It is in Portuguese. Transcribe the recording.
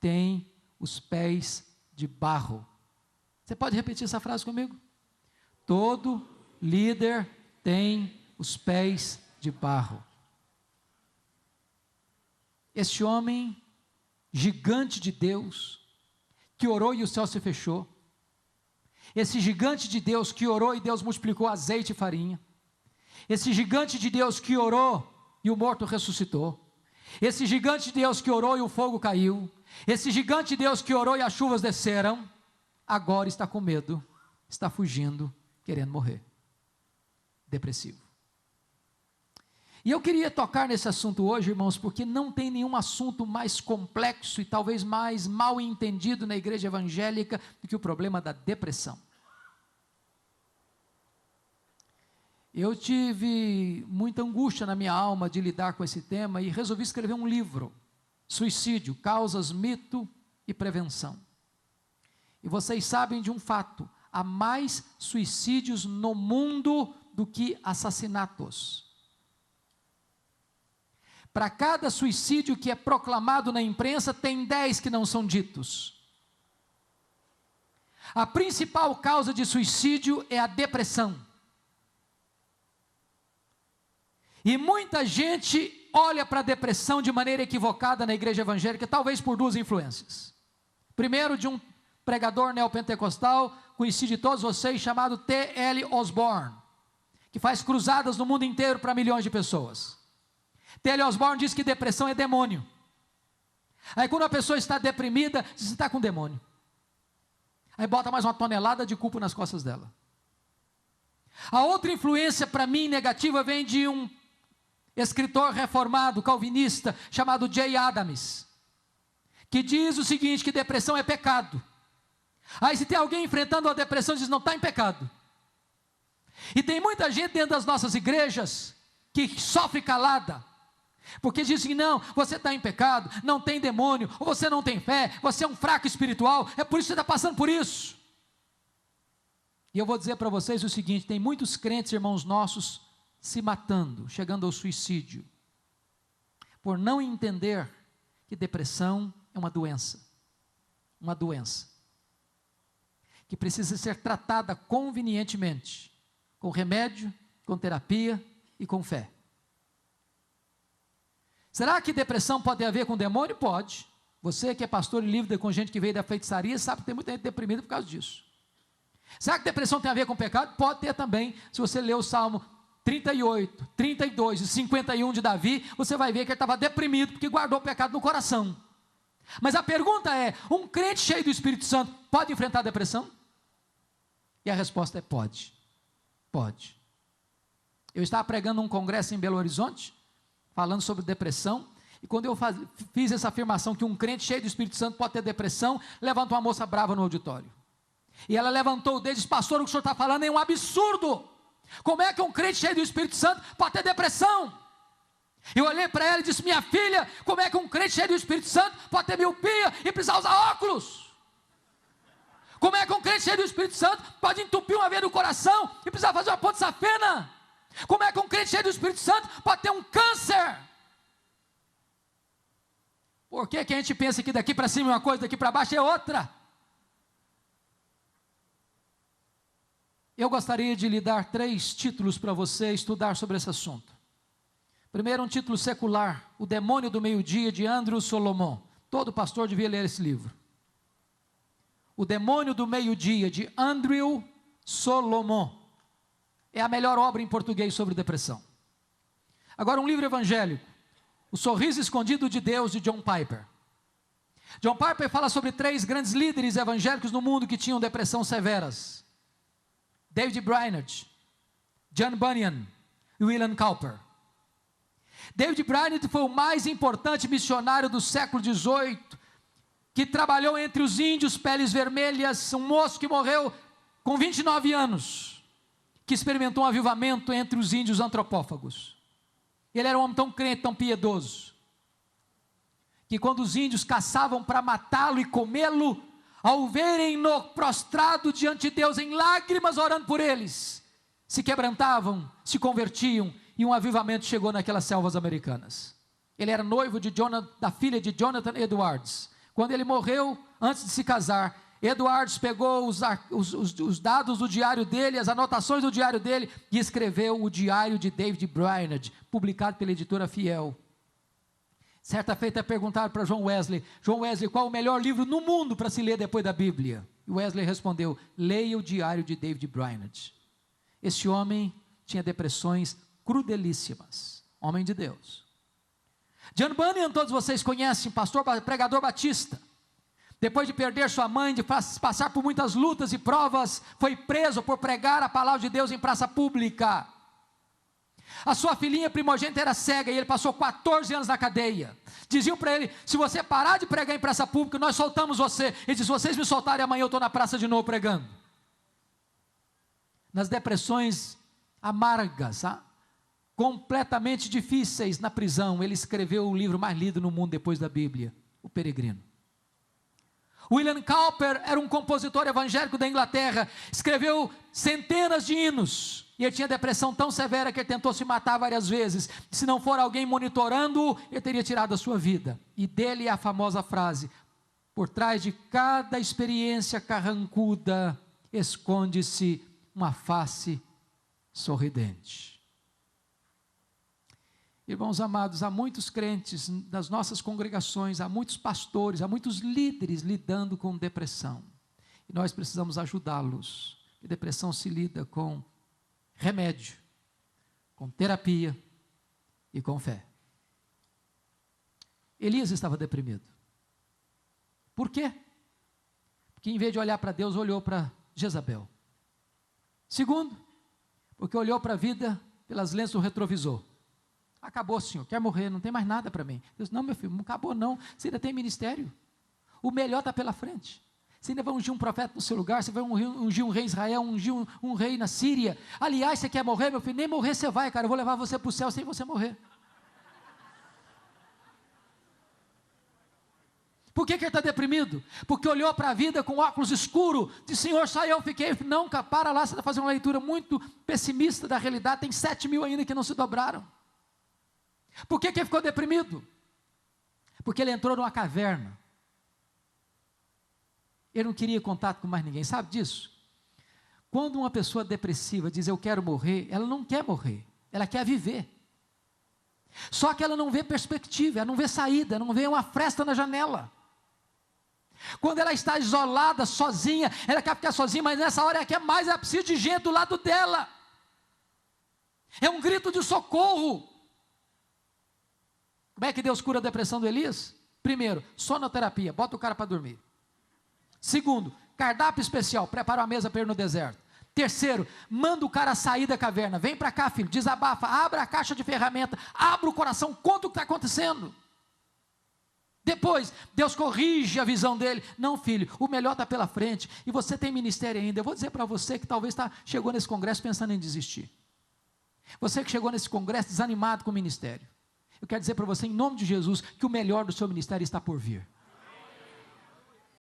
tem os pés de barro. Você pode repetir essa frase comigo? Todo líder tem os pés de barro. Este homem, gigante de Deus, que orou e o céu se fechou. Esse gigante de Deus que orou e Deus multiplicou azeite e farinha. Esse gigante de Deus que orou e o morto ressuscitou. Esse gigante de Deus que orou e o fogo caiu. Esse gigante de Deus que orou e as chuvas desceram, agora está com medo, está fugindo, querendo morrer. Depressivo. E eu queria tocar nesse assunto hoje, irmãos, porque não tem nenhum assunto mais complexo e talvez mais mal entendido na igreja evangélica do que o problema da depressão. Eu tive muita angústia na minha alma de lidar com esse tema e resolvi escrever um livro, Suicídio, Causas, Mito e Prevenção. E vocês sabem de um fato, há mais suicídios no mundo do que assassinatos. Para cada suicídio que é proclamado na imprensa, tem 10 que não são ditos. A principal causa de suicídio é a depressão. E muita gente olha para a depressão de maneira equivocada na igreja evangélica, talvez por duas influências. Primeiro, de um pregador neopentecostal, conhecido de todos vocês, chamado T.L. Osborne, que faz cruzadas no mundo inteiro para milhões de pessoas. T.L. Osborne diz que depressão é demônio. Aí quando a pessoa está deprimida, diz: você está com demônio. Aí bota mais uma tonelada de culpa nas costas dela. A outra influência para mim negativa vem de um escritor reformado, calvinista, chamado Jay Adams, que diz o seguinte, que depressão é pecado. Aí se tem alguém enfrentando a depressão, diz: não está em pecado. E tem muita gente dentro das nossas igrejas que sofre calada, porque dizem: não, você está em pecado, não tem demônio, ou você não tem fé, você é um fraco espiritual, é por isso que você está passando por isso. E eu vou dizer para vocês o seguinte: tem muitos crentes, irmãos nossos, se matando, chegando ao suicídio, por não entender que depressão é uma doença, que precisa ser tratada convenientemente, com remédio, com terapia e com fé. Será que depressão pode ter a ver com demônio? Pode. Você que é pastor e lida com gente que veio da feitiçaria, sabe que tem muita gente deprimida por causa disso. Será que depressão tem a ver com pecado? Pode ter também. Se você ler o Salmo 38, 32 e 51 de Davi, você vai ver que ele estava deprimido porque guardou o pecado no coração. Mas a pergunta é: um crente cheio do Espírito Santo pode enfrentar a depressão? E a resposta é: pode. Pode. Eu estava pregando num congresso em Belo Horizonte, falando sobre depressão, e quando eu fiz essa afirmação que um crente cheio do Espírito Santo pode ter depressão, levantou uma moça brava no auditório. E ela levantou o dedo e disse: pastor, o que o senhor está falando é um absurdo. Como é que um crente cheio do Espírito Santo pode ter depressão? Eu olhei para ela e disse: minha filha, como é que um crente cheio do Espírito Santo pode ter miopia e precisar usar óculos? Como é que um crente cheio do Espírito Santo pode entupir uma veia do coração e precisar fazer uma ponte safena? Como é que um crente cheio do Espírito Santo pode ter um câncer? Por que que a gente pensa que daqui para cima é uma coisa, daqui para baixo é outra? Eu gostaria de lhe dar 3 títulos para você estudar sobre esse assunto. Primeiro, um título secular: O Demônio do Meio-Dia, de Andrew Solomon. Todo pastor devia ler esse livro. O Demônio do Meio-Dia, de Andrew Solomon. É a melhor obra em português sobre depressão. Agora, um livro evangélico: O Sorriso Escondido de Deus, de John Piper. John Piper fala sobre 3 grandes líderes evangélicos no mundo que tinham depressão severas: David Brainerd, John Bunyan e William Cowper. David Brainerd foi o mais importante missionário do século XVIII, que trabalhou entre os índios peles vermelhas, um moço que morreu com 29 anos, que experimentou um avivamento entre os índios antropófagos. Ele era um homem tão crente, tão piedoso, que quando os índios caçavam para matá-lo e comê-lo, ao verem-no prostrado diante de Deus em lágrimas orando por eles, se quebrantavam, se convertiam, e um avivamento chegou naquelas selvas americanas. Ele era noivo da filha de Jonathan Edwards, Quando ele morreu, antes de se casar, Edwards pegou os dados do diário dele, as anotações do diário dele, e escreveu o Diário de David Brainerd, publicado pela editora Fiel. Certa feita perguntaram para John Wesley, qual o melhor livro no mundo para se ler depois da Bíblia? E Wesley respondeu, leia o Diário de David Brainerd. Esse homem tinha depressões crudelíssimas, homem de Deus. John Bunyan, todos vocês conhecem, pastor, pregador batista. Depois de perder sua mãe, de passar por muitas lutas e provas, foi preso por pregar a palavra de Deus em praça pública. A sua filhinha primogênita era cega e ele passou 14 anos na cadeia. Diziam para ele, se você parar de pregar em praça pública, nós soltamos você. Ele disse, se vocês me soltarem, amanhã eu estou na praça de novo pregando. Nas depressões amargas, completamente difíceis na prisão, ele escreveu o livro mais lido no mundo depois da Bíblia, O Peregrino. William Cowper era um compositor evangélico da Inglaterra, escreveu centenas de hinos, e ele tinha depressão tão severa que ele tentou se matar várias vezes. Se não for alguém monitorando, ele teria tirado a sua vida. E dele é a famosa frase, por trás de cada experiência carrancuda, esconde-se uma face sorridente. Irmãos amados, há muitos crentes das nossas congregações, há muitos pastores, há muitos líderes lidando com depressão. E nós precisamos ajudá-los. A depressão se lida com remédio, com terapia e com fé. Elias estava deprimido. Por quê? Porque em vez de olhar para Deus, olhou para Jezabel. Segundo, porque olhou para a vida pelas lentes do retrovisor. Acabou, senhor, quer morrer, não tem mais nada para mim. Deus, não, meu filho, não acabou não, você ainda tem ministério, o melhor está pela frente, você ainda vai ungir um profeta no seu lugar, você vai ungir um rei em Israel, ungir um rei na Síria. Aliás, você quer morrer, meu filho, nem morrer você vai, cara, eu vou levar você para o céu sem você morrer. Por que ele está deprimido? Porque olhou para a vida com óculos escuros, disse, senhor, só eu fiquei. Não, cara, para lá, você está fazendo uma leitura muito pessimista da realidade, tem 7.000 ainda que não se dobraram. Por que ele ficou deprimido? Porque ele entrou numa caverna. Ele não queria contato com mais ninguém, sabe disso? Quando uma pessoa depressiva diz eu quero morrer, ela não quer morrer, ela quer viver. Só que ela não vê perspectiva, ela não vê saída, não vê uma fresta na janela. Quando ela está isolada, sozinha, ela quer ficar sozinha, mas nessa hora ela quer mais, ela precisa de gente do lado dela. É um grito de socorro. Como é que Deus cura a depressão do Elias? Primeiro, sonoterapia, bota o cara para dormir. Segundo, cardápio especial, prepara uma mesa para ele no deserto. Terceiro, manda o cara sair da caverna, vem para cá filho, desabafa, abra a caixa de ferramenta, abra o coração, conta o que está acontecendo. Depois, Deus corrige a visão dele, não filho, o melhor está pela frente, e você tem ministério ainda. Eu vou dizer para você que talvez chegou nesse congresso pensando em desistir. Você que chegou nesse congresso desanimado com o ministério. Eu quero dizer para você, em nome de Jesus, que o melhor do seu ministério está por vir.